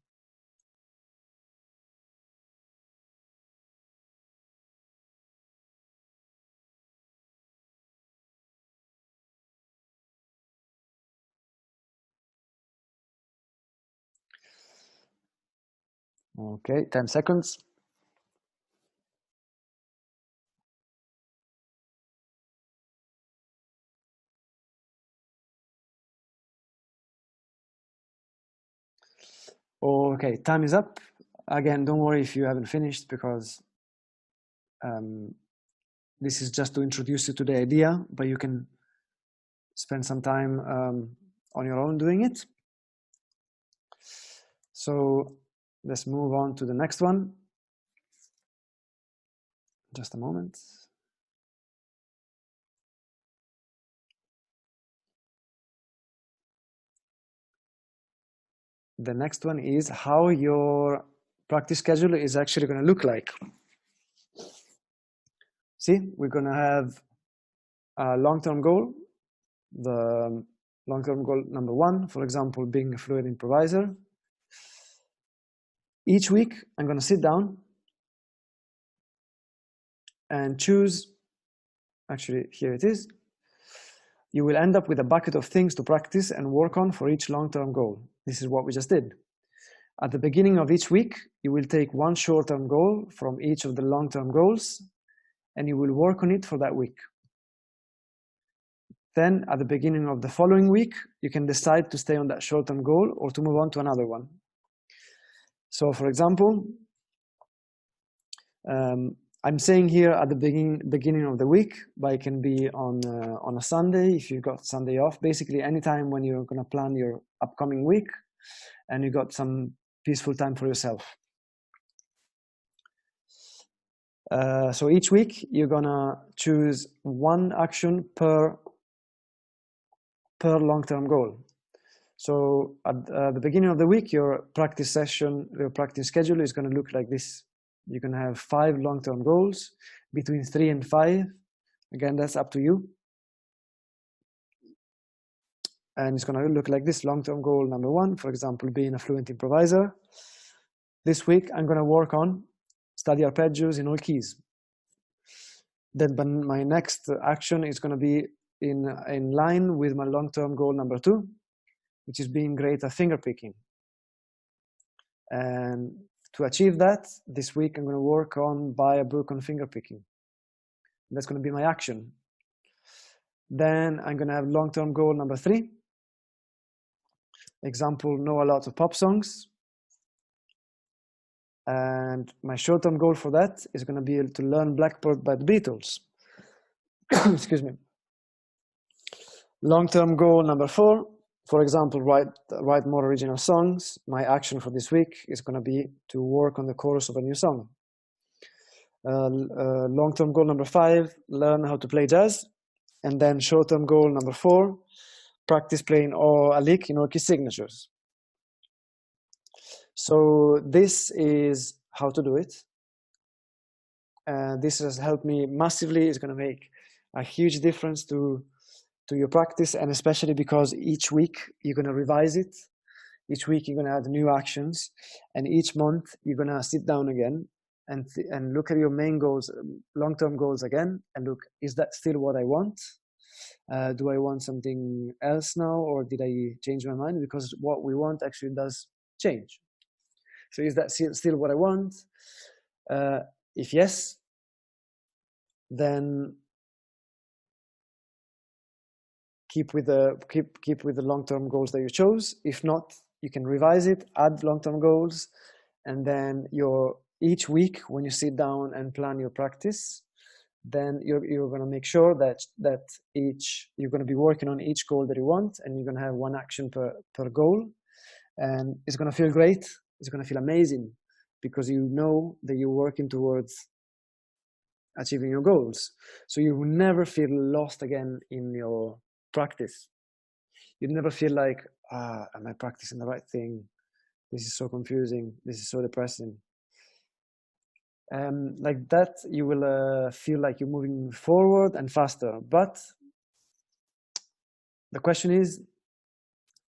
Okay, 10 seconds. Okay, time is up. Again, don't worry if you haven't finished, because this is just to introduce you to the idea, but you can spend some time on your own doing it. So let's move on to the next one. Just a moment. The next one is how your practice schedule is actually going to look like. See, we're going to have a long-term goal. The long-term goal number 1, for example, being a fluent improviser. Each week, I'm going to sit down and choose, actually, here it is. You will end up with a bucket of things to practice and work on for each long-term goal. This is what we just did. At the beginning of each week, you will take one short-term goal from each of the long-term goals, and you will work on it for that week. Then, at the beginning of the following week, you can decide to stay on that short-term goal or to move on to another one. So, for example, I'm saying here at the beginning of the week, but it can be on a Sunday if you've got Sunday off. Basically, anytime when you're going to plan your upcoming week and you got some peaceful time for yourself. So each week you're gonna choose one action per long-term goal. So at the beginning of the week, your practice session, your practice schedule is going to look like this. You're going to have 5 long-term goals, between 3 and 5. Again, that's up to you. And it's going to look like this. Long-term goal number 1, for example, being a fluent improviser. This week, I'm going to work on study arpeggios in all keys. Then my next action is going to be in line with my long-term goal number 2, which is being great at finger picking. And to achieve that, this week I'm going to work on buy a book on finger picking. That's going to be my action. Then I'm going to have long-term goal number 3. Example, know a lot of pop songs. And my short-term goal for that is going to be to learn Blackbird by the Beatles. Excuse me. Long-term goal number 4, for example, write more original songs. My action for this week is going to be to work on the chorus of a new song. Long-term goal number 5, learn how to play jazz. And then short-term goal number 4, practice playing a lick in all key signatures. So this is how to do it. This has helped me massively. It's going to make a huge difference to your practice, and especially because each week you're going to revise it. Each week you're going to add new actions, and each month you're going to sit down again and look at your main goals, long-term goals again, and look, is that still what I want? Do I want something else now, or did I change my mind? Because what we want actually does change. So is that still what I want? If yes, then keep with the long-term goals that you chose. If not, you can revise it, add long-term goals, and then each week when you sit down and plan your practice, then you're going to make sure that you're going to be working on each goal that you want, and you're going to have one action per goal, and it's going to feel great. It's going to feel amazing because you know that you're working towards achieving your goals. So you will never feel lost again in your practice. You never feel like, am I practicing the right thing? This is so confusing. This is so depressing. Like that, you will feel like you're moving forward and faster. But the question is,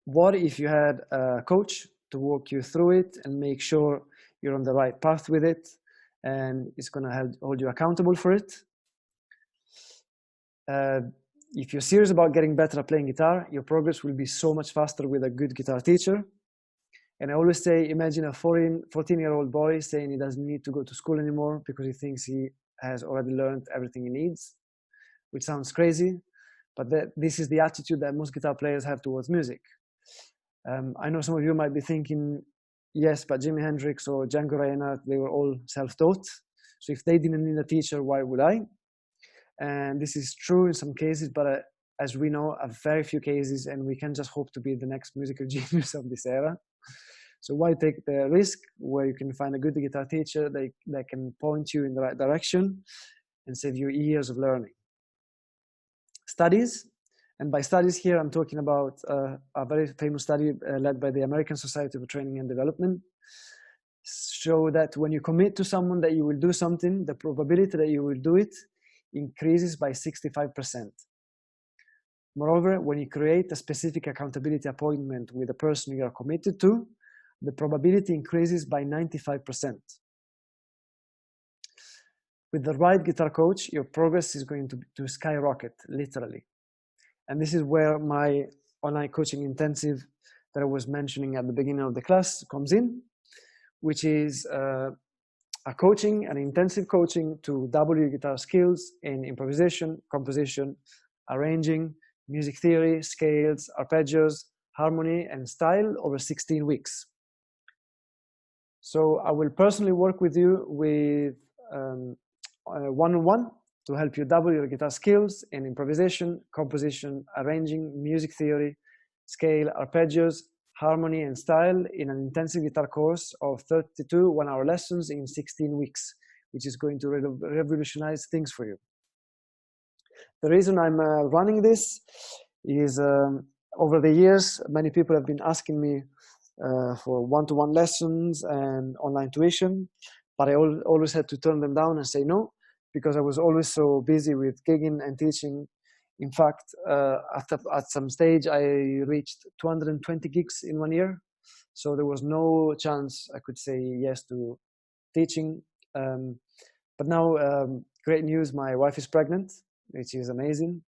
what if you had a coach to walk you through it and make sure you're on the right path with it, and it's going to hold you accountable for it? If you're serious about getting better at playing guitar, your progress will be so much faster with a good guitar teacher. And I always say, imagine a 14-year-old boy saying he doesn't need to go to school anymore because he thinks he has already learned everything he needs, which sounds crazy, but this is the attitude that most guitar players have towards music. I know some of you might be thinking, yes, but Jimi Hendrix or Django Reinhardt, they were all self-taught. So if they didn't need a teacher, why would I? And this is true in some cases, but as we know, a very few cases, and we can just hope to be the next musical genius of this era. So why take the risk where you can find a good guitar teacher that can point you in the right direction and save you years of learning? Studies, and by studies here, I'm talking about a very famous study led by the American Society for Training and Development, show that when you commit to someone that you will do something, the probability that you will do it increases by 65%. Moreover, when you create a specific accountability appointment with the person you are committed to, the probability increases by 95%. With the right guitar coach, your progress is going to skyrocket, literally. And this is where my online coaching intensive that I was mentioning at the beginning of the class comes in, which is an intensive coaching to double your guitar skills in improvisation, composition, arranging, music theory, scales, arpeggios, harmony, and style over 16 weeks. So I will personally work with you with one-on-one to help you double your guitar skills in improvisation, composition, arranging, music theory, scale, arpeggios, harmony, and style in an intensive guitar course of 32 one-hour lessons in 16 weeks, which is going to revolutionize things for you. The reason I'm running this is over the years, many people have been asking me for one-to-one lessons and online tuition, but I always had to turn them down and say no, because I was always so busy with gigging and teaching In fact, at some stage, I reached 220 gigs in 1 year. So there was no chance I could say yes to teaching. But now, great news, my wife is pregnant, which is amazing.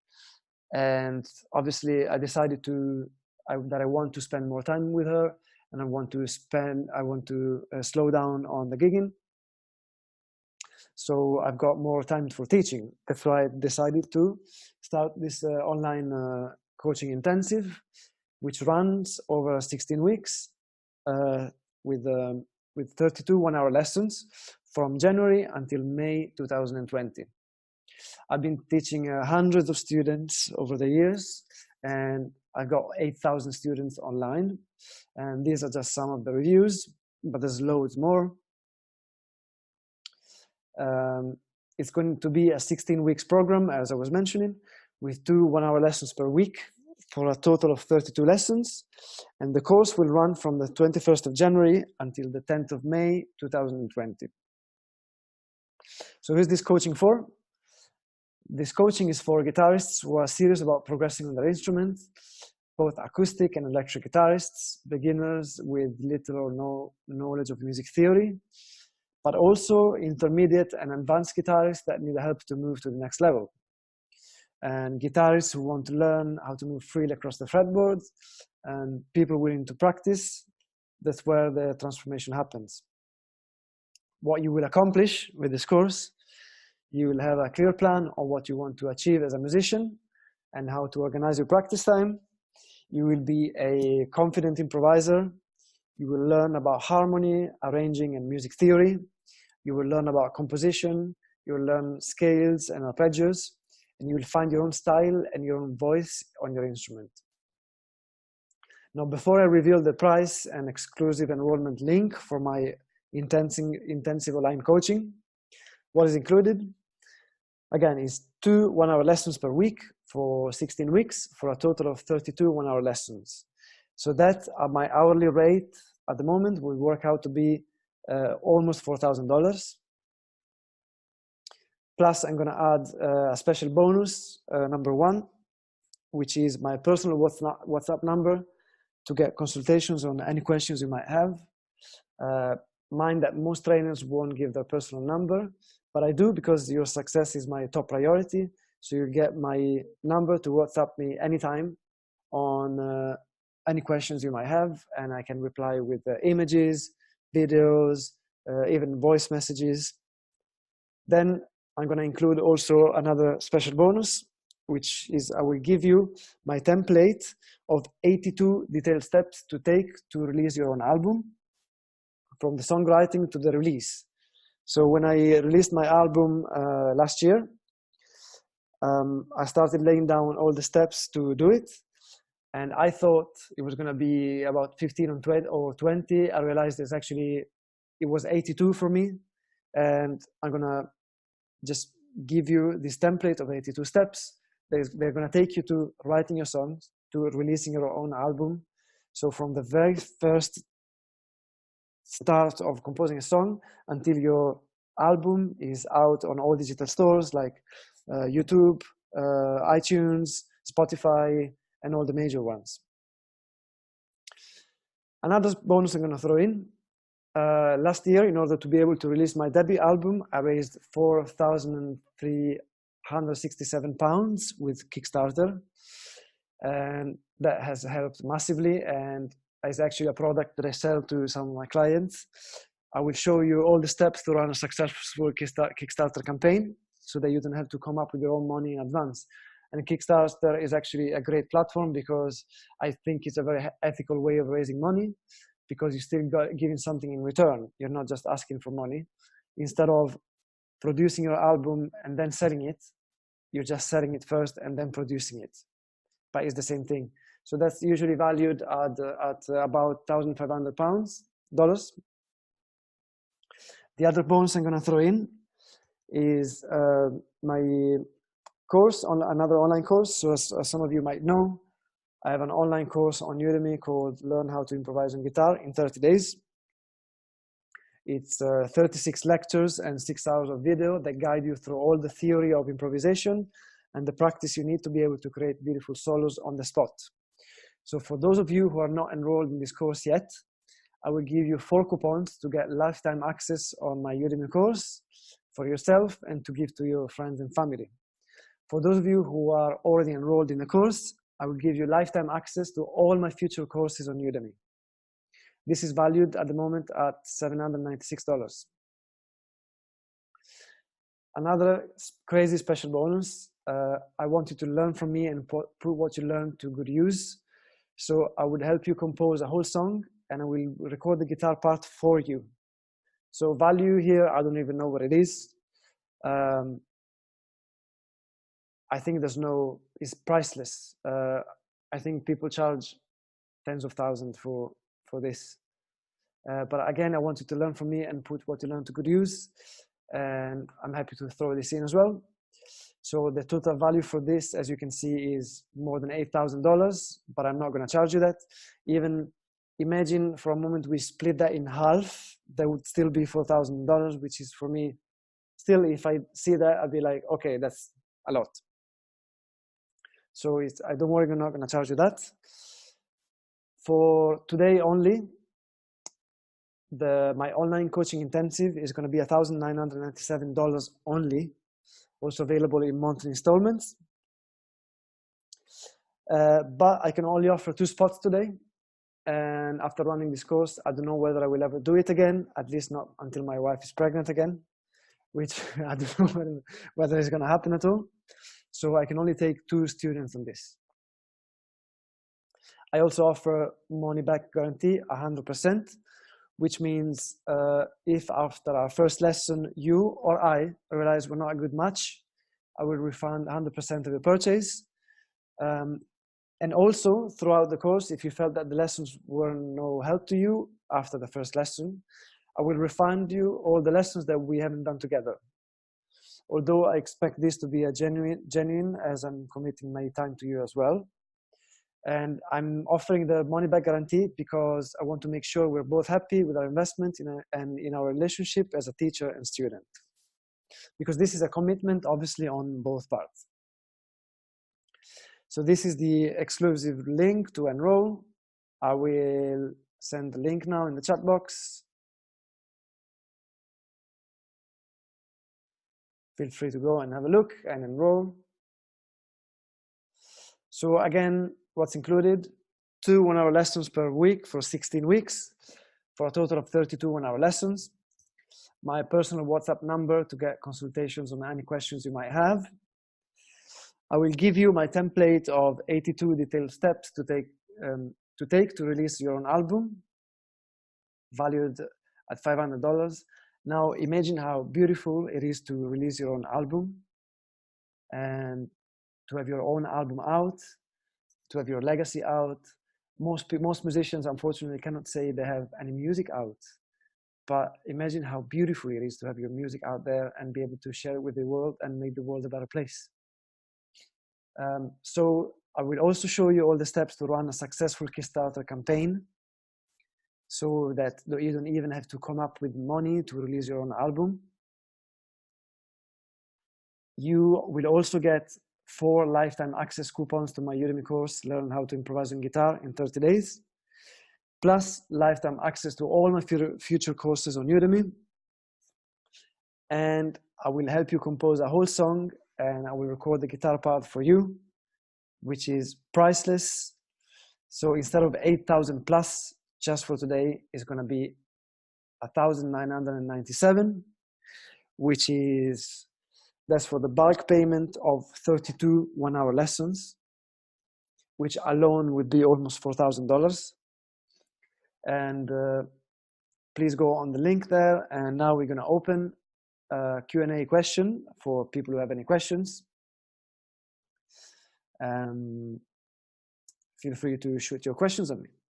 And obviously I decided that I want to spend more time with her, and I want to slow down on the gigging. So I've got more time for teaching. That's why I decided to start this online coaching intensive, which runs over 16 weeks with 32 one-hour lessons from January until May 2020. I've been teaching hundreds of students over the years, and I've got 8,000 students online. And these are just some of the reviews, but there's loads more. It's going to be a 16 weeks program, as I was mentioning, with 2 one-hour lessons per week for a total of 32 lessons. And the course will run from the 21st of January until the 10th of May 2020. So who's this coaching for? This coaching is for guitarists who are serious about progressing on their instrument, both acoustic and electric guitarists, beginners with little or no knowledge of music theory, but also intermediate and advanced guitarists that need help to move to the next level, and guitarists who want to learn how to move freely across the fretboard, and people willing to practice. That's where the transformation happens. What you will accomplish with this course: you will have a clear plan on what you want to achieve as a musician and how to organize your practice time. You will be a confident improviser. You will learn about harmony, arranging, and music theory. You will learn about composition. You will learn scales and arpeggios, and you will find your own style and your own voice on your instrument. Now, before I reveal the price and exclusive enrollment link for my intensive online coaching, what is included? Again, is 2 one-hour lessons per week for 16 weeks for a total of 32 one-hour lessons. So that my hourly rate at the moment will work out to be almost $4,000. Plus, I'm going to add a special bonus, number 1, which is my personal WhatsApp number to get consultations on any questions you might have. Mind that most trainers won't give their personal number, but I do, because your success is my top priority. So you get my number to WhatsApp me anytime on any questions you might have, and I can reply with images, videos, even voice messages. Then I'm going to include also another special bonus, which is I will give you my template of 82 detailed steps to take to release your own album, from the songwriting to the release. So when I released my album last year, I started laying down all the steps to do it. And I thought it was going to be about 15 or 20. I realized it was 82 for me. And I'm going to just give you this template of 82 steps. They're going to take you to writing your songs, to releasing your own album. So from the very first start of composing a song until your album is out on all digital stores like YouTube, iTunes, Spotify, and all the major ones. Another bonus I'm going to throw in. Last year, in order to be able to release my debut album, I raised £4,367 with Kickstarter, and that has helped massively, and is actually a product that I sell to some of my clients. I will show you all the steps to run a successful Kickstarter campaign so that you don't have to come up with your own money in advance. And Kickstarter is actually a great platform because I think it's a very ethical way of raising money, because you still got giving something in return. You're not just asking for money. Instead of producing your album and then selling it, you're just selling it first and then producing it. But it's the same thing. So that's usually valued at about £1,500. The other bonus I'm going to throw in is my course, on another online course. So as some of you might know, I have an online course on Udemy called Learn How to Improvise on Guitar in 30 Days. It's 36 lectures and 6 hours of video that guide you through all the theory of improvisation and the practice you need to be able to create beautiful solos on the spot. So for those of you who are not enrolled in this course yet, I will give you 4 coupons to get lifetime access on my Udemy course for yourself and to give to your friends and family. For those of you who are already enrolled in the course, I will give you lifetime access to all my future courses on Udemy. This is valued at the moment at $796. Another crazy special bonus, I want you to learn from me and put what you learned to good use. So I would help you compose a whole song and I will record the guitar part for you. So value here, I don't even know what it is. I think it's priceless. I think people charge tens of thousands for this. But again, I want you to learn from me and put what you learn to good use. And I'm happy to throw this in as well. So the total value for this, as you can see, is more than $8,000, but I'm not going to charge you that. Even imagine for a moment we split that in half, that would still be $4,000, which is for me, still, if I see that, I'd be like, okay, that's a lot. So I don't worry, I'm not going to charge you that. For today only, my online coaching intensive is going to be $1,997 only, also available in monthly installments. But I can only offer 2 spots today. And after running this course, I don't know whether I will ever do it again, at least not until my wife is pregnant again, which I don't know whether it's going to happen at all. So I can only take 2 students on this. I also offer money back guarantee, 100%, which means if after our first lesson, you or I realize we're not a good match, I will refund 100% of your purchase. And also throughout the course, if you felt that the lessons were no help to you after the first lesson, I will refund you all the lessons that we haven't done together. Although I expect this to be a genuine as I'm committing my time to you as well. And I'm offering the money back guarantee because I want to make sure we're both happy with our investment and in our relationship as a teacher and student. Because this is a commitment, obviously, on both parts. So this is the exclusive link to enroll. I will send the link now in the chat box. Feel free to go and have a look and enroll. So again, what's included? 2 1-hour lessons per week for 16 weeks, for a total of 32 1-hour lessons. My personal WhatsApp number to get consultations on any questions you might have. I will give you my template of 82 detailed steps to take to release your own album, valued at $500. Now imagine how beautiful it is to release your own album and to have your own album out, to have your legacy out. Most musicians, unfortunately, cannot say they have any music out. But imagine how beautiful it is to have your music out there and be able to share it with the world and make the world a better place. So I will also show you all the steps to run a successful Kickstarter campaign so that you don't even have to come up with money to release your own album. You will also get 4 lifetime access coupons to my Udemy course, Learn How to Improvise on Guitar in 30 days, plus lifetime access to all my future courses on Udemy. And I will help you compose a whole song and I will record the guitar part for you, which is priceless. So instead of 8,000 plus, just for today, it's going to be 1,997, that's for the bulk payment of 32 1-hour lessons, which alone would be almost $4,000. And please go on the link there. And now we're going to open a Q&A question for people who have any questions. Feel free to shoot your questions at me.